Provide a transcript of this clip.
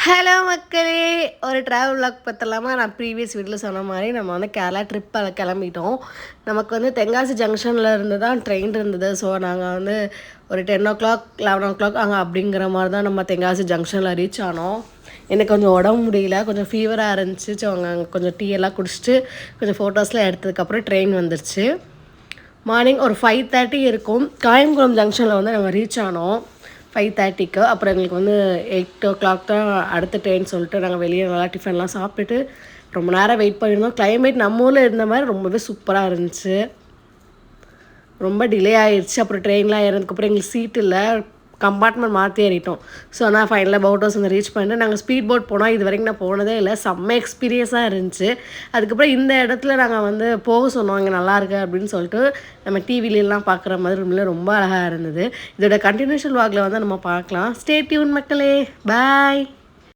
Hello மக்களே, ஒரு travel vlog பற்றலாமா? நான் ப்ரீவியஸ் வீட்டில் சொன்ன மாதிரி நம்ம வந்து கேரளா ட்ரிப் கிளம்பிட்டோம். நமக்கு வந்து தென்காசி ஜங்ஷனில் இருந்து தான் ட்ரெயின் இருந்தது. ஸோ நாங்கள் வந்து ஒரு 10 o'clock 11 o'clock அங்கே அப்படிங்கிற மாதிரி தான் நம்ம தென்காசி ஜங்ஷனில் ரீச் ஆனோம். எனக்கு கொஞ்சம் உடம்பு முடியல, கொஞ்சம் ஃபீவராக இருந்துச்சு. ஸோ அங்கே கொஞ்சம் டீ எல்லாம் குடிச்சிட்டு கொஞ்சம் ஃபோட்டோஸ்லாம் எடுத்ததுக்கப்புறம் ட்ரெயின் வந்துருச்சு. மார்னிங் ஒரு 5:30 இருக்கும். காயங்குளம் ஜங்ஷனில் வந்து நாங்கள் ரீச் ஆனோம் 5:30க்கு. அப்புறம் எங்களுக்கு வந்து 8 o'clock தான் அடுத்த ட்ரெயின் சொல்லிட்டு நாங்கள் வெளியே நல்லா டிஃபன்லாம் சாப்பிட்டுட்டு ரொம்ப நேரம் வெயிட் பண்ணியிருந்தோம். கிளைமேட் நம்ம ஊரில் இருந்த மாதிரி ரொம்பவே சூப்பராக இருந்துச்சு. ரொம்ப டிலே ஆகிடுச்சு. அப்புறம் ட்ரெயின்லாம் ஏறதுக்கப்புறம் எங்களுக்கு சீட் இல்லை, கம்பார்ட்மெண்ட் மாற்றி ஏறிட்டோம். ஸோ ஆனால் ஃபைனலாக போட் ஹவுஸ் வந்து ரீச் பண்ணிட்டு நாங்கள் ஸ்பீட் போட் போனோம். இது வரைக்கும் நான் போனதே இல்லை, செம்ம எக்ஸ்பீரியன்ஸாக இருந்துச்சு. அதுக்கப்புறம் இந்த இடத்துல நாங்கள் வந்து போக சொன்னோம், இங்கே நல்லாயிருக்கு அப்படின்னு சொல்லிட்டு. நம்ம டிவிலெலாம் பார்க்குற மாதிரி ரொம்ப அழகாக இருந்தது. இதோட கண்டினியூஷன் வாக்கில் வந்து நம்ம பார்க்கலாம். ஸ்டே டியூன் மக்களே, பாய்.